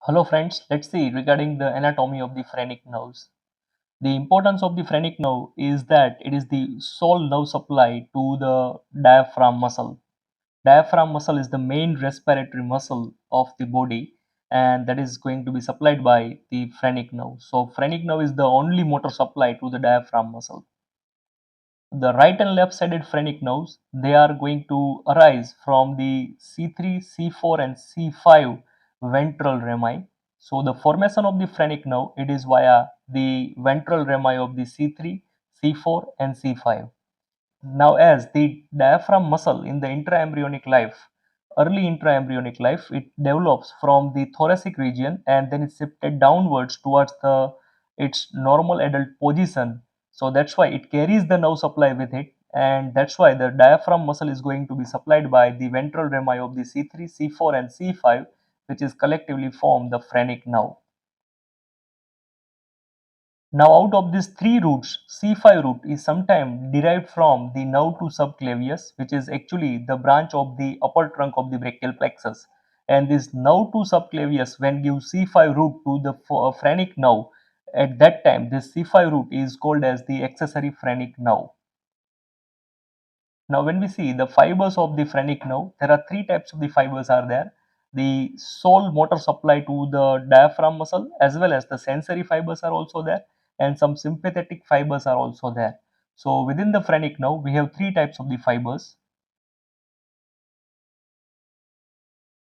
Hello friends, let's see regarding the anatomy of the phrenic nerves. The importance of the phrenic nerve is that it is the sole nerve supply to the diaphragm muscle. Diaphragm muscle is the main respiratory muscle of the body and that is going to be supplied by the phrenic nerve. So phrenic nerve is the only motor supply to the diaphragm muscle. The right and left sided phrenic nerves, they are going to arise from the C3, C4 and C5 ventral rami. So the formation of the phrenic nerve, it is via the ventral rami of the C3, C4 and C5. Now as the diaphragm muscle in the intraembryonic life, early intraembryonic life, it develops from the thoracic region and then it's shifted downwards towards its normal adult position. So that's why it carries the nerve supply with it, and that's why the diaphragm muscle is going to be supplied by the ventral rami of the C3, C4 and C5, which is collectively form the phrenic nerve. Now out of these three roots, C5 root is sometimes derived from the nerve to subclavius, which is actually the branch of the upper trunk of the brachial plexus. And this nerve to subclavius, when give C5 root to the phrenic nerve, at that time this C5 root is called as the accessory phrenic nerve. Now when we see the fibers of the phrenic nerve, there are three types of the fibers are there. The sole motor supply to the diaphragm muscle, as well as the sensory fibers are also there, and some sympathetic fibers are also there. So within the phrenic nerve, we have three types of the fibers.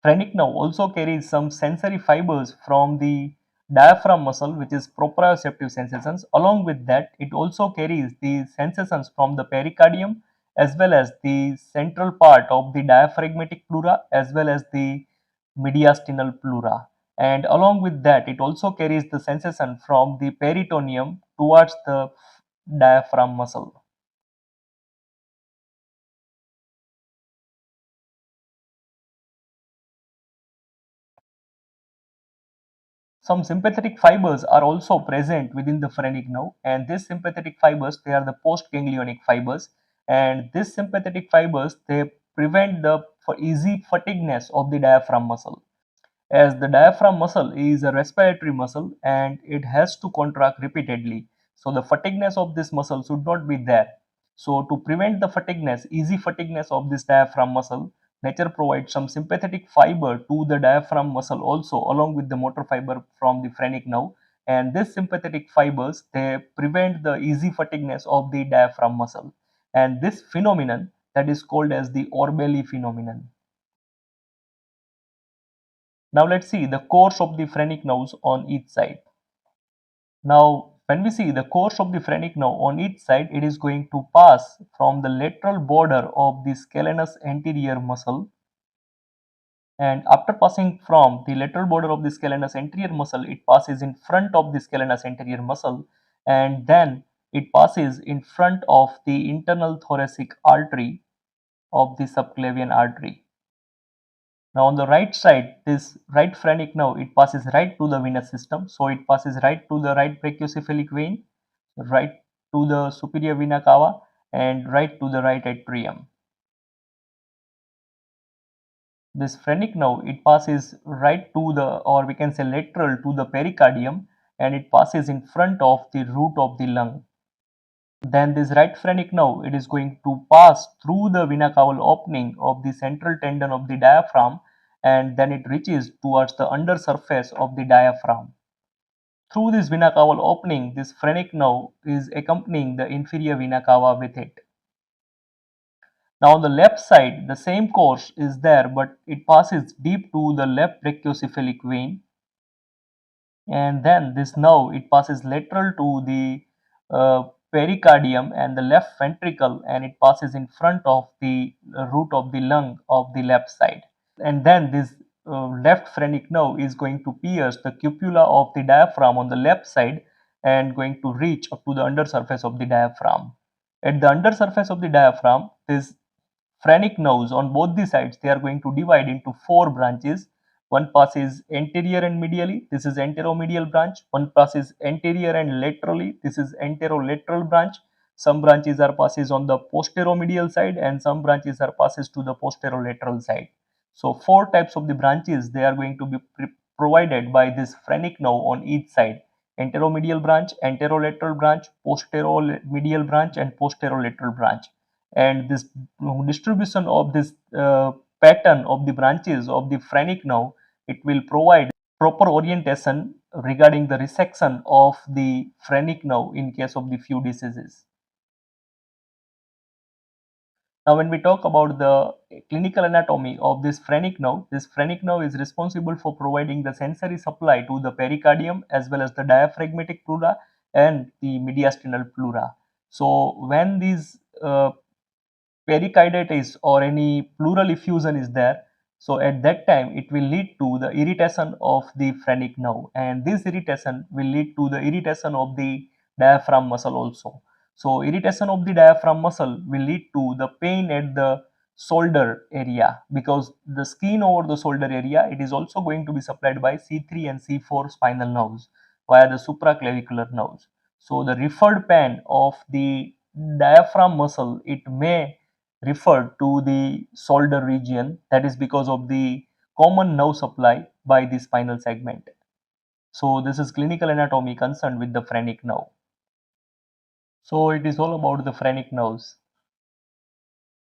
Phrenic nerve also carries some sensory fibers from the diaphragm muscle, which is proprioceptive sensations. Along with that, it also carries the sensations from the pericardium as well as the central part of the diaphragmatic pleura as well as the mediastinal pleura. And along with that, it also carries the sensation from the peritoneum towards the diaphragm muscle. Some sympathetic fibers are also present within the phrenic nerve, and these sympathetic fibers, they are the postganglionic fibers, and these sympathetic fibers, they prevent the easy fatigueness of the diaphragm muscle, as the diaphragm muscle is a respiratory muscle and it has to contract repeatedly. So the fatigueness of this muscle should not be there. So to prevent the fatigueness, easy fatigueness of this diaphragm muscle, nature provides some sympathetic fiber to the diaphragm muscle also, along with the motor fiber from the phrenic nerve. And these sympathetic fibers, they prevent the easy fatigueness of the diaphragm muscle. And this phenomenon, that is called as the Orbelli phenomenon. Now let's see the course of the phrenic nerves on each side. Now when we see the course of the phrenic nerve on each side, it is going to pass from the lateral border of the scalenus anterior muscle, and after passing from the lateral border of the scalenus anterior muscle, it passes in front of the scalenus anterior muscle, and then it passes in front of the internal thoracic artery of the subclavian artery. Now on the right side, this right phrenic nerve, it passes right to the venous system. So it passes right to the right brachiocephalic vein, right to the superior vena cava, and right to the right atrium. This phrenic nerve, it passes right to the, or we can say lateral to the pericardium, and it passes in front of the root of the lung. Then this right phrenic nerve, it is going to pass through the vena cava opening of the central tendon of the diaphragm, and then it reaches towards the under surface of the diaphragm. Through this vena cava opening, this phrenic nerve is accompanying the inferior vena cava with it. Now on the left side, the same course is there, but it passes deep to the left brachiocephalic vein, and then this nerve, it passes lateral to the pericardium and the left ventricle, and it passes in front of the root of the lung of the left side. And then this left phrenic nerve is going to pierce the cupula of the diaphragm on the left side and going to reach up to the undersurface of the diaphragm. At the undersurface of the diaphragm, this phrenic nerves on both the sides, they are going to divide into four branches. One passes anterior and medially, this is anteromedial branch. One passes anterior and laterally, this is anterolateral branch. Some branches are passes on the posteromedial side and some branches are passes to the posterolateral side. So four types of the branches, they are going to be provided by this phrenic nerve on each side: anteromedial branch, anterolateral branch, posteromedial branch, and posterolateral branch. And this distribution of this pattern of the branches of the phrenic nerve, it will provide proper orientation regarding the resection of the phrenic nerve in case of the few diseases. Now, when we talk about the clinical anatomy of this phrenic nerve is responsible for providing the sensory supply to the pericardium as well as the diaphragmatic pleura and the mediastinal pleura. So, when these pericarditis or any pleural effusion is there, so at that time it will lead to the irritation of the phrenic nerve, and this irritation will lead to the irritation of the diaphragm muscle also. So irritation of the diaphragm muscle will lead to the pain at the shoulder area, because the skin over the shoulder area, it is also going to be supplied by C3 and C4 spinal nerves via the supraclavicular nerves. So the referred pain of the diaphragm muscle, it may refer to the shoulder region, that is because of the common nerve supply by the spinal segment. So this is clinical anatomy concerned with the phrenic nerve. So it is all about the phrenic nerves.